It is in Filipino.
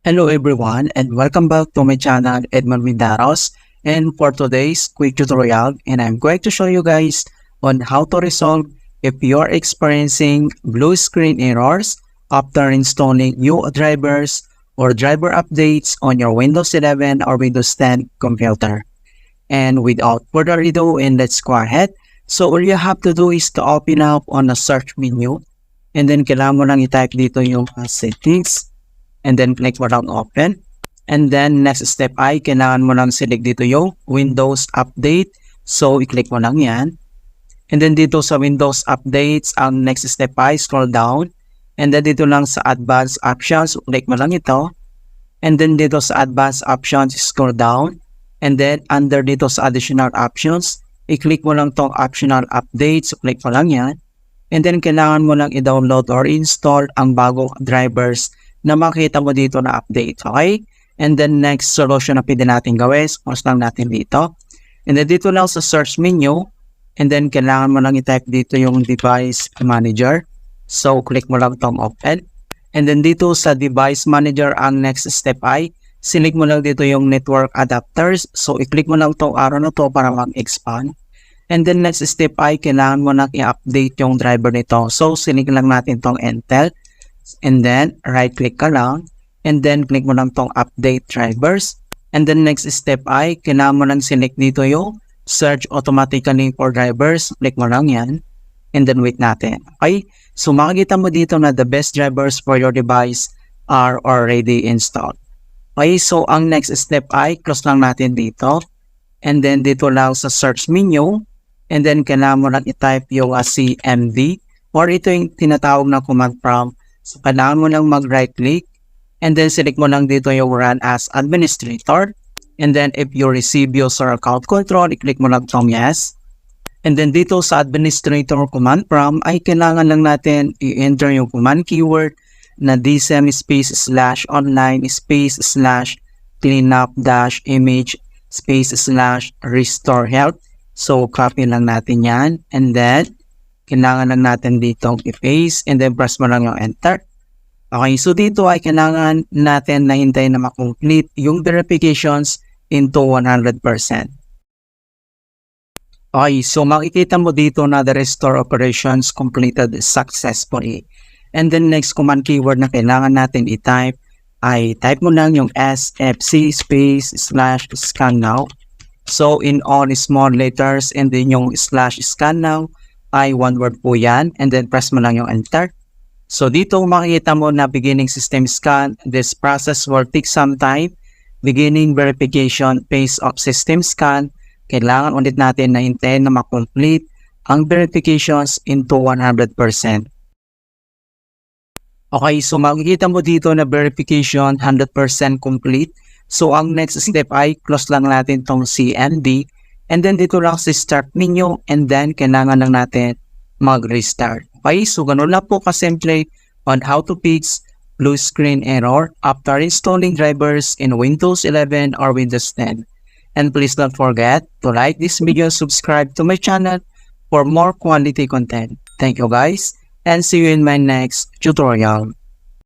Hello everyone and welcome back to my channel Edmund Mindaros, and for today's quick tutorial, and I'm going to show you guys on how to resolve if you're experiencing blue screen errors after installing new drivers or driver updates on your Windows 11 or Windows 10 computer. And without further ado, and let's go ahead. So all you have to do is to open up on the search menu, and then kailangan mo lang i-type dito yung settings. And then click mo lang open. And then next step ay kailangan mo lang select dito yung Windows Update. So i-click mo lang yan. And then dito sa Windows Updates, ang next step ay scroll down. And then dito lang sa Advanced Options, click mo lang ito. And then dito sa Advanced Options, scroll down. And then under dito sa Additional Options, i-click mo lang tong Optional Updates. Click mo lang yan. And then kailangan mo lang i-download or install ang bagong drivers na makita mo dito na update, okay? And then next solution na pwede natin gawin, pause lang natin dito. And then dito lang sa search menu, and then kailangan mo lang i-type dito yung device manager. So click mo lang tong open. And then dito sa device manager, ang next step ay select mo lang dito yung network adapters. So i-click mo lang tong arrow na to para mag-expand. And then next step ay kailangan mo lang i-update yung driver nito. So select lang natin tong Intel. And then right click ka lang, and then click mo lang tong update drivers. And then next step ay kailangan mo lang select dito yung search automatically for drivers. Click mo lang yan, and then wait natin. Okay, so makikita mo dito na the best drivers for your device are already installed. Okay, so ang next step ay close lang natin dito, and then dito lang sa search menu, and then kailangan mo lang i-type yung CMD, or ito yung tinatawag na command prompt. So, kailangan mo lang mag-right click, and then select mo lang dito yung run as administrator. And then if you receive user account control, i-click mo lang tong yes. And then dito sa administrator command prompt ay kailangan lang natin i-enter yung command keyword na Dism /online /cleanup-image /RestoreHealth. So copy lang natin yan, and then kailangan lang natin dito i-paste, and then press mo lang yung enter. Okay, so dito ay kailangan natin na hintayin na makomplete yung verifications into 100%. Okay, so makikita mo dito na the restore operations completed successfully. And then next command keyword na kailangan natin i-type ay type mo lang yung sfc /scannow. So in all small letters, and then yung /scannow ay one word po yan, and then press mo lang yung enter. So dito makikita mo na beginning system scan. This process will take some time. Beginning verification phase of system scan. Kailangan ulit natin na hintayin na makomplete ang verifications into 100%. Okay, so makikita mo dito na verification 100% complete. So ang next step ay close lang natin tong CMD. And then dito lang sa start menu, and then kailangan lang natin mag-restart. Okay, so ganun lang po kasimple on how to fix blue screen error after installing drivers in Windows 11 or Windows 10. And please don't forget to like this video, subscribe to my channel for more quality content. Thank you guys, and see you in my next tutorial.